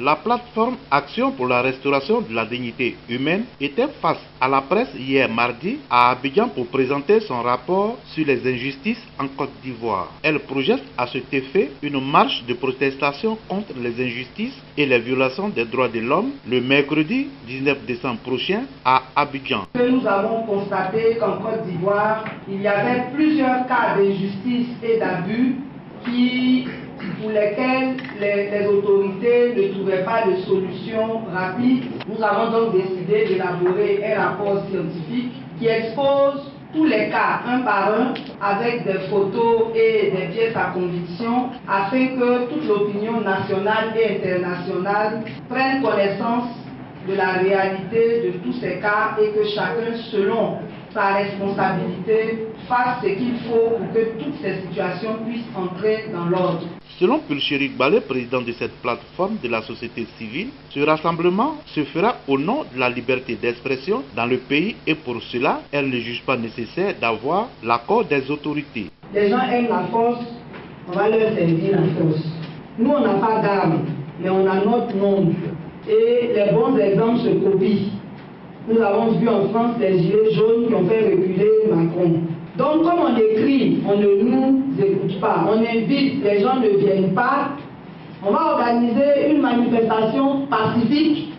La plateforme Action pour la restauration de la dignité humaine était face à la presse hier mardi à Abidjan pour présenter son rapport sur les injustices en Côte d'Ivoire. Elle projette à cet effet une marche de protestation contre les injustices et les violations des droits de l'homme le mercredi 19 décembre prochain à Abidjan. Nous avons constaté qu'en Côte d'Ivoire, il y avait plusieurs cas d'injustice et d'abus pour lesquels les autorités ne trouvaient pas de solution rapide. Nous avons donc décidé d'élaborer un rapport scientifique qui expose tous les cas un par un avec des photos et des pièces à conviction afin que toute l'opinion nationale et internationale prenne connaissance de la réalité de tous ces cas et que chacun, selon sa responsabilité, fasse ce qu'il faut pour que toutes ces situations puissent entrer dans l'ordre. Selon Pulchérik Balé, président de cette plateforme de la société civile, ce rassemblement se fera au nom de la liberté d'expression dans le pays et pour cela, elle ne juge pas nécessaire d'avoir l'accord des autorités. Les gens aiment la force, on va leur servir la force. Nous, on n'a pas d'armes, mais on a notre nombre. Et les bons exemples se copient. Nous avons vu en France les gilets jaunes qui ont fait reculer Macron. Donc, comme on écrit, on ne nous écoute pas. On invite, les gens ne viennent pas. On va organiser une manifestation pacifique.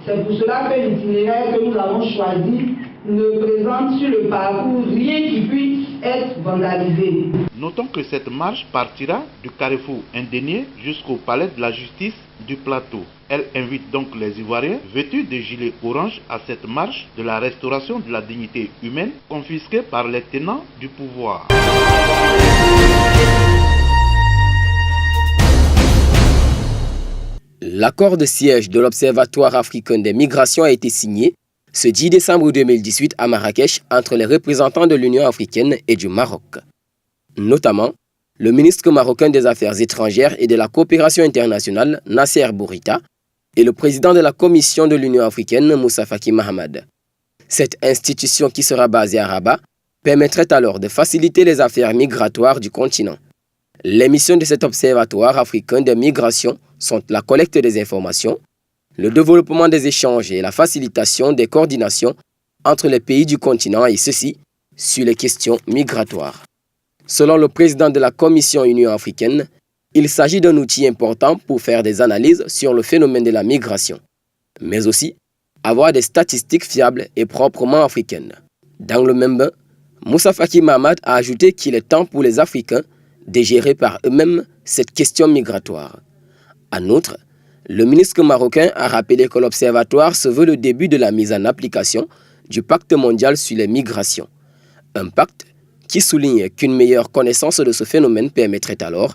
C'est pour cela que l'itinéraire que nous avons choisi ne présente sur le parcours rien qui puisse être vandalisé. Notons que cette marche partira du carrefour Indénié jusqu'au palais de la justice du plateau. Elle invite donc les Ivoiriens vêtus de gilets orange à cette marche de la restauration de la dignité humaine confisquée par les tenants du pouvoir. L'accord de siège de l'Observatoire africain des migrations a été signé ce 10 décembre 2018 à Marrakech entre les représentants de l'Union africaine et du Maroc. Notamment, le ministre marocain des Affaires étrangères et de la coopération internationale, Nasser Bourita, et le président de la Commission de l'Union africaine, Moussa Faki Mahamat. Cette institution qui sera basée à Rabat permettrait alors de faciliter les affaires migratoires du continent. Les missions de cet observatoire africain des migrations sont la collecte des informations, le développement des échanges et la facilitation des coordinations entre les pays du continent et ceci sur les questions migratoires. Selon le président de la Commission Union africaine, il s'agit d'un outil important pour faire des analyses sur le phénomène de la migration, mais aussi avoir des statistiques fiables et proprement africaines. Dans le même bain, Moussa Faki Mahamat a ajouté qu'il est temps pour les Africains de gérer par eux-mêmes cette question migratoire. En outre, le ministre marocain a rappelé que l'Observatoire se veut le début de la mise en application du Pacte mondial sur les migrations. Un pacte qui souligne qu'une meilleure connaissance de ce phénomène permettrait alors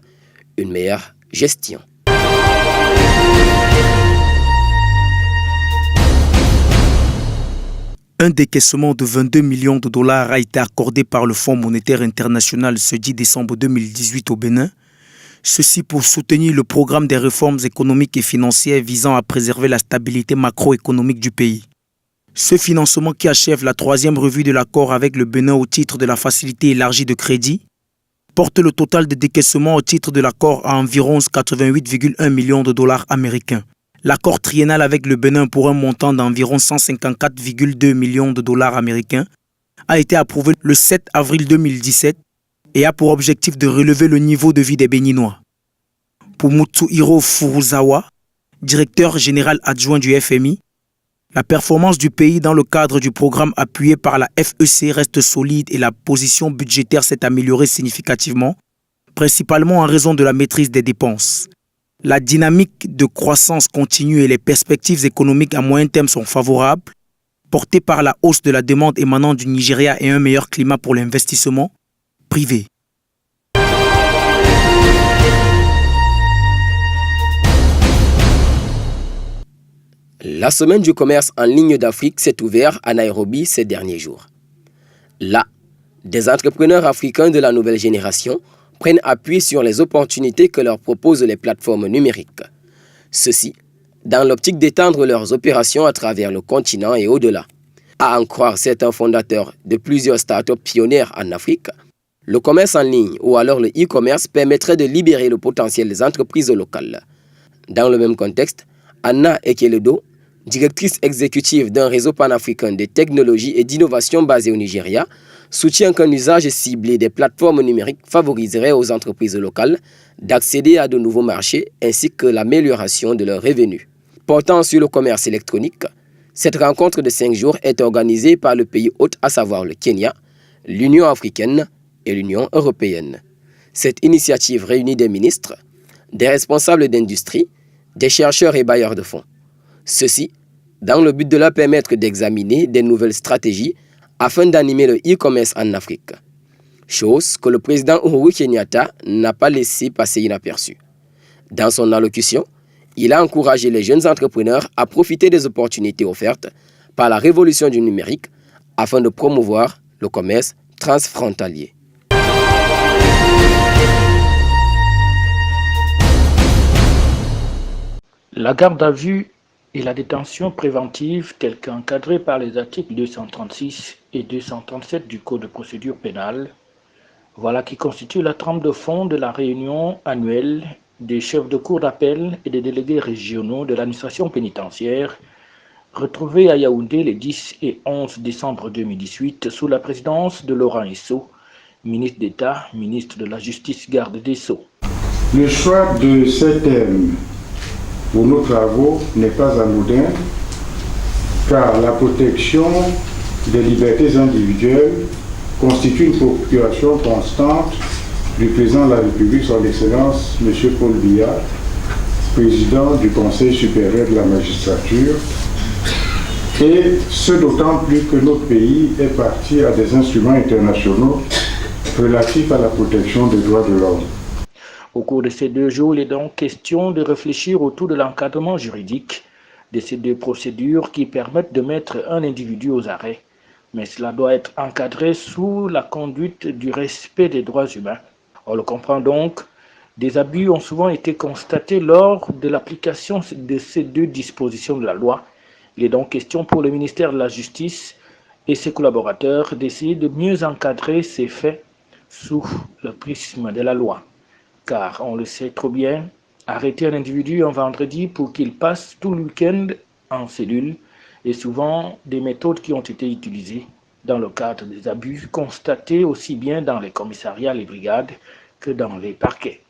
une meilleure gestion. Un décaissement de 22 millions de dollars a été accordé par le Fonds monétaire international ce 10 décembre 2018 au Bénin. Ceci pour soutenir le programme des réformes économiques et financières visant à préserver la stabilité macroéconomique du pays. Ce financement qui achève la troisième revue de l'accord avec le Bénin au titre de la facilité élargie de crédit porte le total de décaissement au titre de l'accord à environ 88,1 millions de dollars américains. L'accord triennal avec le Bénin pour un montant d'environ 154,2 millions de dollars américains a été approuvé le 7 avril 2017 et a pour objectif de relever le niveau de vie des Béninois. Pour Mutsuhiro Furuzawa, directeur général adjoint du FMI, la performance du pays dans le cadre du programme appuyé par la FEC reste solide et la position budgétaire s'est améliorée significativement, principalement en raison de la maîtrise des dépenses. La dynamique de croissance continue et les perspectives économiques à moyen terme sont favorables, portées par la hausse de la demande émanant du Nigeria et un meilleur climat pour l'investissement privé. La semaine du commerce en ligne d'Afrique s'est ouverte à Nairobi ces derniers jours. Là, des entrepreneurs africains de la nouvelle génération prennent appui sur les opportunités que leur proposent les plateformes numériques. Ceci dans l'optique d'étendre leurs opérations à travers le continent et au-delà. À en croire certains fondateurs de plusieurs startups pionnières en Afrique, le commerce en ligne ou alors le e-commerce permettrait de libérer le potentiel des entreprises locales. Dans le même contexte, Anna Ekeledo, directrice exécutive d'un réseau panafricain de technologie et d'innovation basé au Nigeria, soutient qu'un usage ciblé des plateformes numériques favoriserait aux entreprises locales d'accéder à de nouveaux marchés ainsi que l'amélioration de leurs revenus. Portant sur le commerce électronique, cette rencontre de 5 jours est organisée par le pays hôte, à savoir le Kenya, l'Union africaine et l'Union européenne. Cette initiative réunit des ministres, des responsables d'industrie, des chercheurs et bailleurs de fonds. Ceci dans le but de leur permettre d'examiner des nouvelles stratégies afin d'animer le e-commerce en Afrique. Chose que le président Uhuru Kenyatta n'a pas laissé passer inaperçue. Dans son allocution, il a encouragé les jeunes entrepreneurs à profiter des opportunités offertes par la révolution du numérique afin de promouvoir le commerce transfrontalier. La garde à vue et la détention préventive telle qu'encadrée par les articles 236 et 237 du Code de procédure pénale, voilà qui constitue la trame de fond de la réunion annuelle des chefs de cour d'appel et des délégués régionaux de l'administration pénitentiaire, retrouvés à Yaoundé les 10 et 11 décembre 2018 sous la présidence de Laurent Esso, ministre d'État, ministre de la Justice, garde des Sceaux. Le choix de ces thèmes pour nos travaux n'est pas anodin, car la protection des libertés individuelles constitue une préoccupation constante du président de la République, son Excellence M. Paul Biya, président du Conseil supérieur de la magistrature, et ce d'autant plus que notre pays est parti à des instruments internationaux relatifs à la protection des droits de l'homme. Au cours de ces 2 jours, il est donc question de réfléchir autour de l'encadrement juridique de ces 2 procédures qui permettent de mettre un individu aux arrêts. Mais cela doit être encadré sous la conduite du respect des droits humains. On le comprend donc, des abus ont souvent été constatés lors de l'application de ces 2 dispositions de la loi. Il est donc question pour le ministère de la Justice et ses collaborateurs d'essayer de mieux encadrer ces faits sous le prisme de la loi. Car on le sait trop bien, arrêter un individu un vendredi pour qu'il passe tout le week-end en cellule est souvent des méthodes qui ont été utilisées dans le cadre des abus constatés aussi bien dans les commissariats, les brigades que dans les parquets.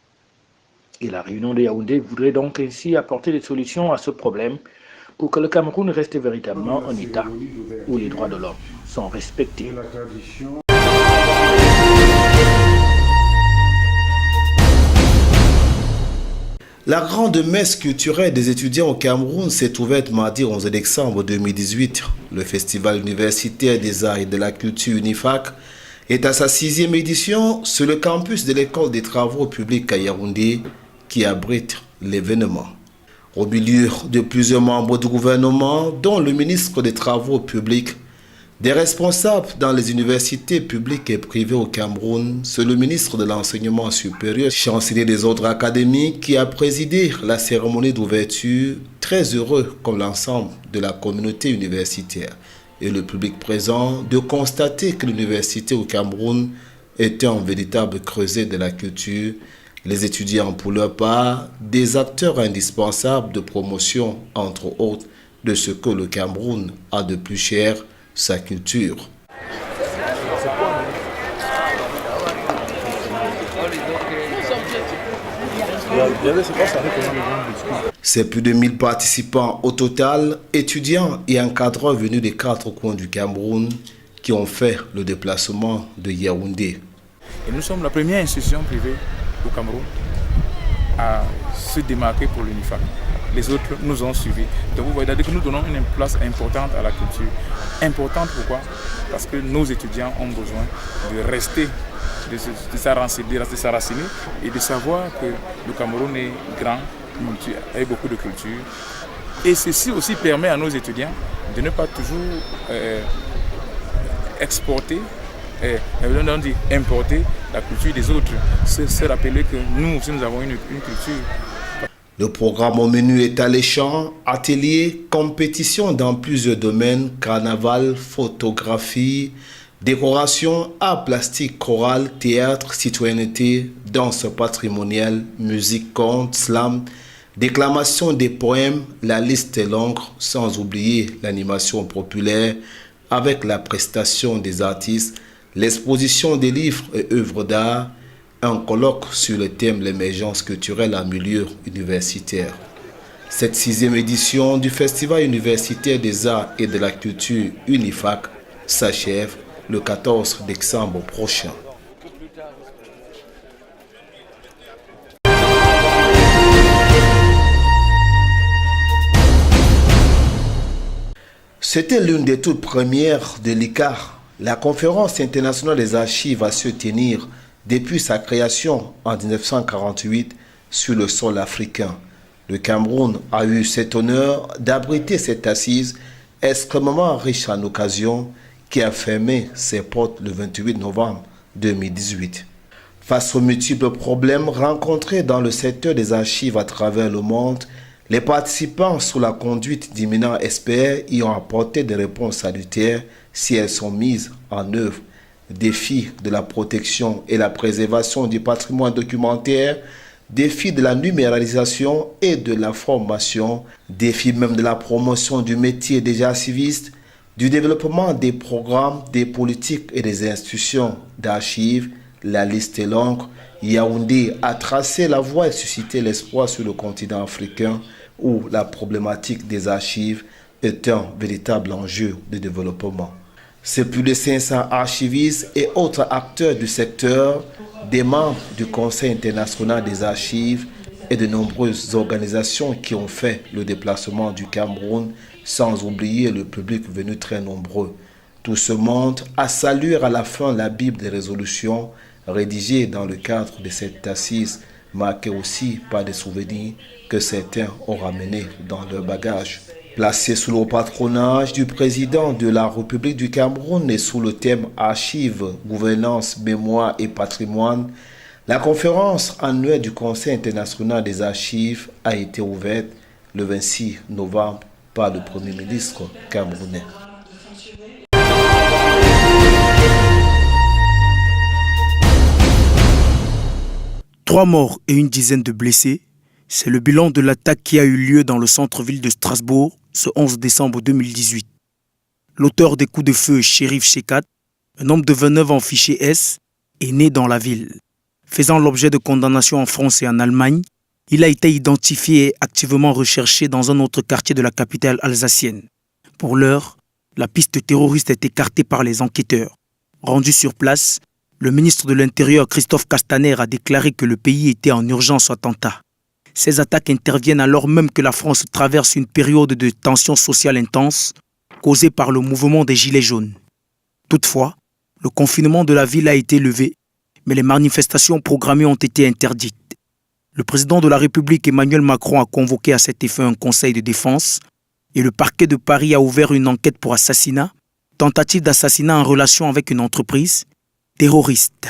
Et la réunion de Yaoundé voudrait donc ainsi apporter des solutions à ce problème pour que le Cameroun reste véritablement un État où les droits de l'homme sont respectés. La grande messe culturelle des étudiants au Cameroun s'est ouverte mardi 11 décembre 2018. Le Festival universitaire des arts et de la culture UNIFAC est à sa 6e édition sur le campus de l'école des travaux publics à Yaoundé qui abrite l'événement. Au milieu de plusieurs membres du gouvernement, dont le ministre des Travaux publics, des responsables dans les universités publiques et privées au Cameroun, c'est le ministre de l'Enseignement supérieur, chancelier des ordres académiques, qui a présidé la cérémonie d'ouverture, très heureux comme l'ensemble de la communauté universitaire et le public présent de constater que l'université au Cameroun était un véritable creuset de la culture. Les étudiants, pour leur part, des acteurs indispensables de promotion, entre autres, de ce que le Cameroun a de plus cher, sa culture. C'est plus de 1000 participants au total, étudiants et encadreurs venus des 4 coins du Cameroun qui ont fait le déplacement de Yaoundé. Et nous sommes la première institution privée au Cameroun à se démarquer pour l'UNIFAC. Les autres nous ont suivis. Donc vous voyez que nous donnons une place importante à la culture. Importante pourquoi? Parce que nos étudiants ont besoin de rester, de s'enraciner et de savoir que le Cameroun est grand, avec beaucoup de culture. Et ceci aussi permet à nos étudiants de ne pas toujours exporter, importer la culture des autres. Se rappeler que nous aussi nous avons une culture. Le programme au menu est alléchant, ateliers, compétitions dans plusieurs domaines, carnaval, photographie, décoration, art plastique, chorale, théâtre, citoyenneté, danse patrimoniale, musique, conte, slam. Déclamation des poèmes, la liste est longue, sans oublier l'animation populaire avec la prestation des artistes, l'exposition des livres et œuvres d'art, un colloque sur le thème l'émergence culturelle en milieu universitaire. Cette 6e édition du Festival universitaire des arts et de la culture UNIFAC s'achève le 14 décembre prochain. C'était l'une des toutes premières de l'ICAR. La conférence internationale des archives va se tenir depuis sa création en 1948 sur le sol africain. Le Cameroun a eu cet honneur d'abriter cette assise extrêmement riche en occasions qui a fermé ses portes le 28 novembre 2018. Face aux multiples problèmes rencontrés dans le secteur des archives à travers le monde, les participants sous la conduite d'éminents experts y ont apporté des réponses salutaires si elles sont mises en œuvre. Défis de la protection et la préservation du patrimoine documentaire, défis de la numéralisation et de la formation, défis même de la promotion du métier des archivistes, du développement des programmes, des politiques et des institutions d'archives. La liste est longue. Yaoundé a tracé la voie et suscité l'espoir sur le continent africain où la problématique des archives est un véritable enjeu de développement. C'est plus de 500 archivistes et autres acteurs du secteur, des membres du Conseil international des archives et de nombreuses organisations qui ont fait le déplacement du Cameroun, sans oublier le public venu très nombreux. Tout ce monde a salué à la fin la Bible des résolutions rédigée dans le cadre de cette assise, marquée aussi par des souvenirs que certains ont ramenés dans leur bagage. Placée sous le patronage du président de la République du Cameroun et sous le thème Archives, gouvernance, mémoire et patrimoine, la conférence annuelle du Conseil international des archives a été ouverte le 26 novembre par le Premier ministre camerounais. Trois morts et une dizaine de blessés, c'est le bilan de l'attaque qui a eu lieu dans le centre-ville de Strasbourg ce 11 décembre 2018. L'auteur des coups de feu, Chérif Chekat, un homme de 29 ans fiché S, est né dans la ville. Faisant l'objet de condamnations en France et en Allemagne, il a été identifié et activement recherché dans un autre quartier de la capitale alsacienne. Pour l'heure, la piste terroriste est écartée par les enquêteurs. Rendu sur place, le ministre de l'Intérieur, Christophe Castaner, a déclaré que le pays était en urgence attentat. Ces attaques interviennent alors même que la France traverse une période de tension sociale intense causée par le mouvement des Gilets jaunes. Toutefois, le confinement de la ville a été levé, mais les manifestations programmées ont été interdites. Le président de la République, Emmanuel Macron, a convoqué à cet effet un conseil de défense et le parquet de Paris a ouvert une enquête pour assassinat, tentative d'assassinat en relation avec une entreprise terroriste.